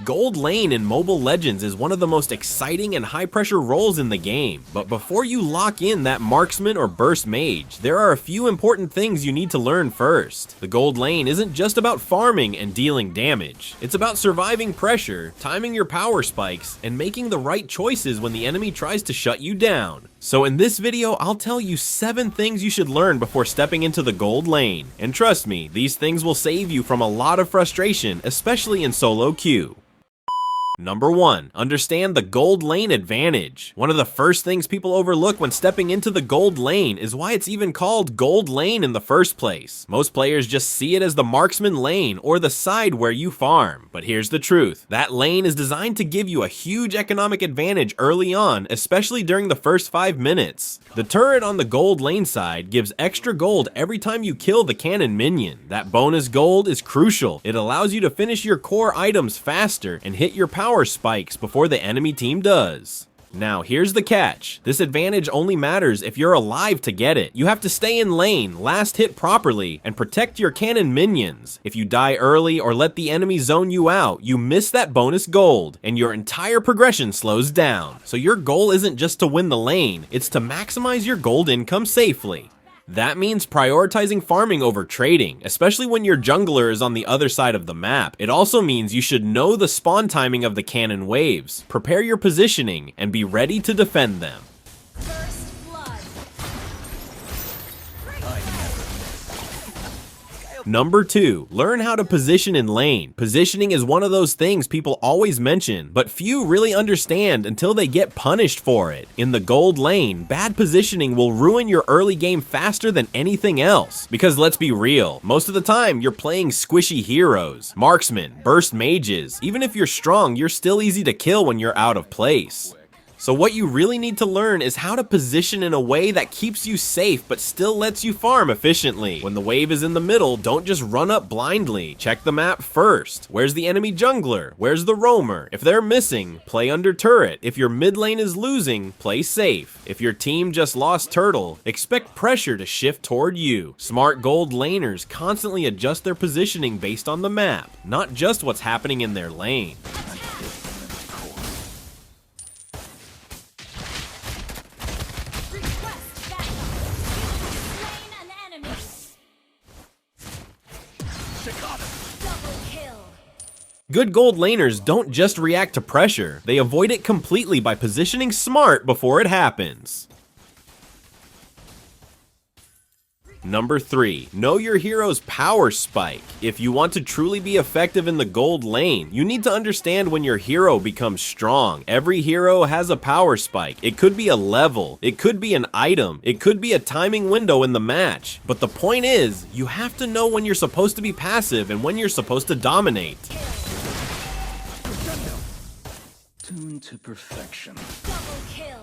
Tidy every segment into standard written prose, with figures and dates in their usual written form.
Gold lane in Mobile Legends is one of the most exciting and high-pressure roles in the game, but before you lock in that marksman or burst mage, there are a few important things you need to learn first. The gold lane isn't just about farming and dealing damage. It's about surviving pressure, timing your power spikes, and making the right choices when the enemy tries to shut you down. So in this video, I'll tell you 7 things you should learn before stepping into the gold lane. And trust me, these things will save you from a lot of frustration, especially in solo queue. Number 1. Understand the gold lane advantage. One of the first things people overlook when stepping into the gold lane is why it's even called gold lane in the first place. Most players just see it as the marksman lane or the side where you farm. But here's the truth. That lane is designed to give you a huge economic advantage early on, especially during the first 5 minutes. The turret on the gold lane side gives extra gold every time you kill the cannon minion. That bonus gold is crucial. It allows you to finish your core items faster and hit your power spikes before the enemy team does. Now here's the catch. This advantage only matters if you're alive to get it. You have to stay in lane, last hit properly, and protect your cannon minions. If you die early or let the enemy zone you out, you miss that bonus gold, and your entire progression slows down. So your goal isn't just to win the lane, it's to maximize your gold income safely. That means prioritizing farming over trading, especially when your jungler is on the other side of the map. It also means you should know the spawn timing of the cannon waves, prepare your positioning, and be ready to defend them. Number 2, learn how to position in lane. Positioning is one of those things people always mention, but few really understand until they get punished for it. In the gold lane, bad positioning will ruin your early game faster than anything else. Because let's be real, most of the time you're playing squishy heroes, marksmen, burst mages. Even if you're strong, you're still easy to kill when you're out of place. So what you really need to learn is how to position in a way that keeps you safe but still lets you farm efficiently. When the wave is in the middle, don't just run up blindly. Check the map first. Where's the enemy jungler? Where's the roamer? If they're missing, play under turret. If your mid lane is losing, play safe. If your team just lost turtle, expect pressure to shift toward you. Smart gold laners constantly adjust their positioning based on the map, not just what's happening in their lane. Good gold laners don't just react to pressure, they avoid it completely by positioning smart before it happens. Number 3, know your hero's power spike. If you want to truly be effective in the gold lane, you need to understand when your hero becomes strong. Every hero has a power spike. It could be a level, it could be an item, it could be a timing window in the match. But the point is, you have to know when you're supposed to be passive and when you're supposed to dominate. Tuned to perfection. Double kill.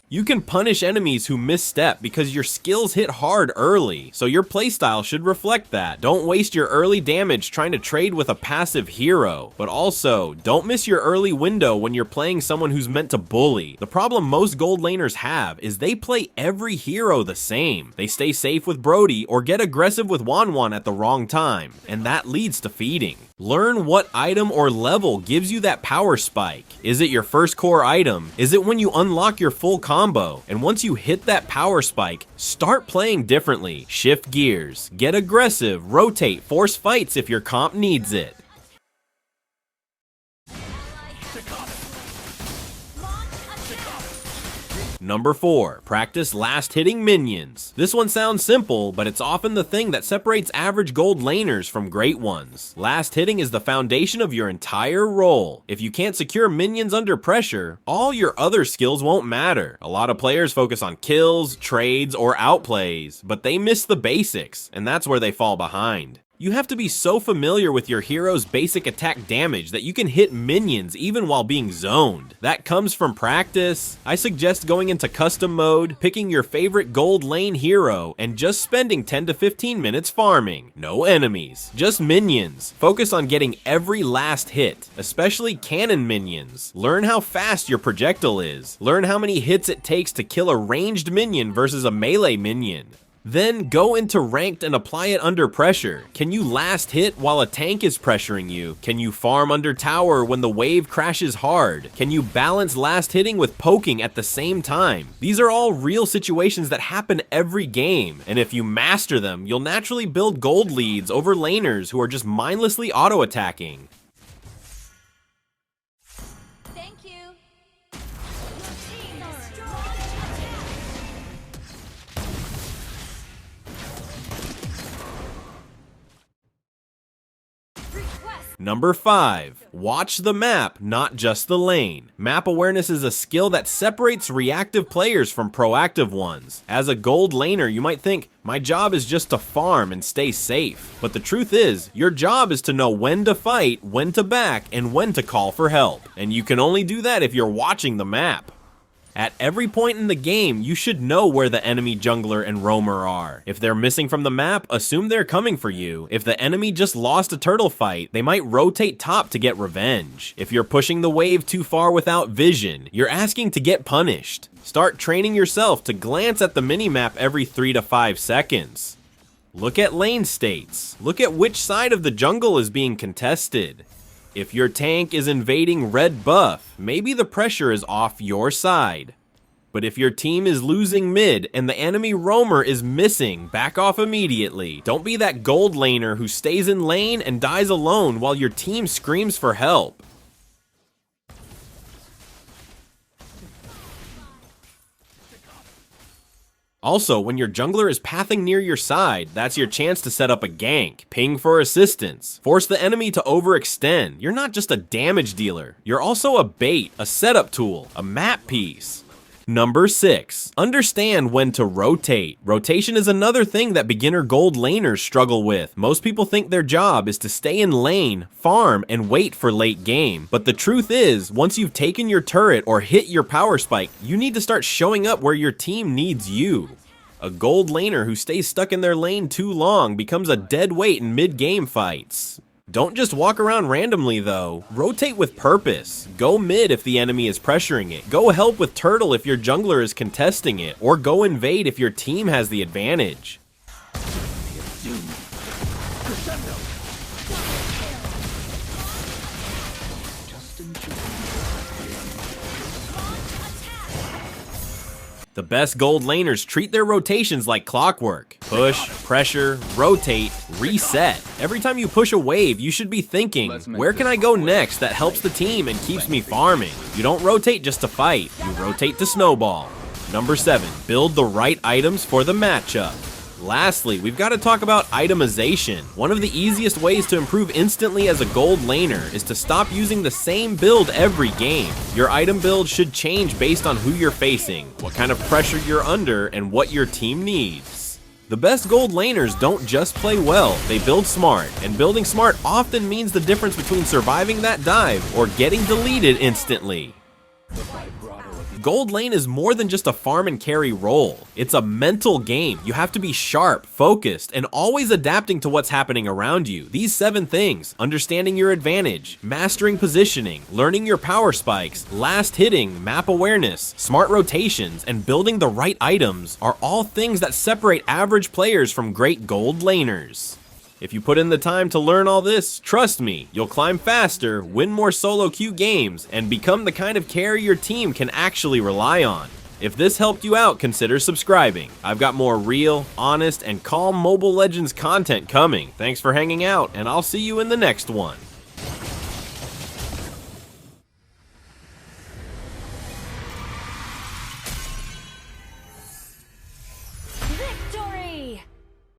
You can punish enemies who misstep because your skills hit hard early, so your playstyle should reflect that. Don't waste your early damage trying to trade with a passive hero, but also, don't miss your early window when you're playing someone who's meant to bully. The problem most gold laners have is they play every hero the same. They stay safe with Brody or get aggressive with Wanwan at the wrong time, and that leads to feeding. Learn what item or level gives you that power spike. Is it your first core item? Is it when you unlock your full combo? And once you hit that power spike, start playing differently. Shift gears, get aggressive, rotate, force fights if your comp needs it. Number 4, practice last hitting minions. This one sounds simple, but it's often the thing that separates average gold laners from great ones. Last hitting is the foundation of your entire role. If you can't secure minions under pressure, all your other skills won't matter. A lot of players focus on kills, trades, or outplays, but they miss the basics, and that's where they fall behind. You have to be so familiar with your hero's basic attack damage that you can hit minions even while being zoned. That comes from practice. I suggest going into custom mode, picking your favorite gold lane hero, and just spending 10 to 15 minutes farming. No enemies, just minions. Focus on getting every last hit, especially cannon minions. Learn how fast your projectile is. Learn how many hits it takes to kill a ranged minion versus a melee minion. Then go into ranked and apply it under pressure. Can you last hit while a tank is pressuring you? Can you farm under tower when the wave crashes hard? Can you balance last hitting with poking at the same time? These are all real situations that happen every game, and if you master them, you'll naturally build gold leads over laners who are just mindlessly auto-attacking. Number 5. Watch the map, not just the lane. Map awareness is a skill that separates reactive players from proactive ones. As a gold laner, you might think, my job is just to farm and stay safe. But the truth is, your job is to know when to fight, when to back, and when to call for help. And you can only do that if you're watching the map. At every point in the game, you should know where the enemy jungler and roamer are. If they're missing from the map, assume they're coming for you. If the enemy just lost a turtle fight, they might rotate top to get revenge. If you're pushing the wave too far without vision, you're asking to get punished. Start training yourself to glance at the minimap every 3 to 5 seconds. Look at lane states. Look at which side of the jungle is being contested. If your tank is invading red buff, maybe the pressure is off your side. But if your team is losing mid and the enemy roamer is missing, back off immediately. Don't be that gold laner who stays in lane and dies alone while your team screams for help. Also, when your jungler is pathing near your side, that's your chance to set up a gank, ping for assistance, force the enemy to overextend. You're not just a damage dealer, you're also a bait, a setup tool, a map piece. Number 6. Understand when to rotate. Rotation is another thing that beginner gold laners struggle with. Most people think their job is to stay in lane, farm, and wait for late game. But the truth is, once you've taken your turret or hit your power spike, you need to start showing up where your team needs you. A gold laner who stays stuck in their lane too long becomes a dead weight in mid-game fights. Don't just walk around randomly though, rotate with purpose. Go mid if the enemy is pressuring it, go help with turtle if your jungler is contesting it, or go invade if your team has the advantage. The best gold laners treat their rotations like clockwork. Push, pressure, rotate, reset. Every time you push a wave, you should be thinking, where can I go next that helps the team and keeps me farming? You don't rotate just to fight, you rotate to snowball. Number 7, build the right items for the matchup. Lastly, we've got to talk about itemization. One of the easiest ways to improve instantly as a gold laner is to stop using the same build every game. Your item build should change based on who you're facing, what kind of pressure you're under, and what your team needs. The best gold laners don't just play well, they build smart, and building smart often means the difference between surviving that dive or getting deleted instantly. Gold lane is more than just a farm and carry role. It's a mental game. You have to be sharp, focused, and always adapting to what's happening around you. These 7 things, understanding your advantage, mastering positioning, learning your power spikes, last hitting, map awareness, smart rotations, and building the right items are all things that separate average players from great gold laners. If you put in the time to learn all this, trust me, you'll climb faster, win more solo queue games, and become the kind of carry your team can actually rely on. If this helped you out, consider subscribing. I've got more real, honest, and calm Mobile Legends content coming. Thanks for hanging out, and I'll see you in the next one.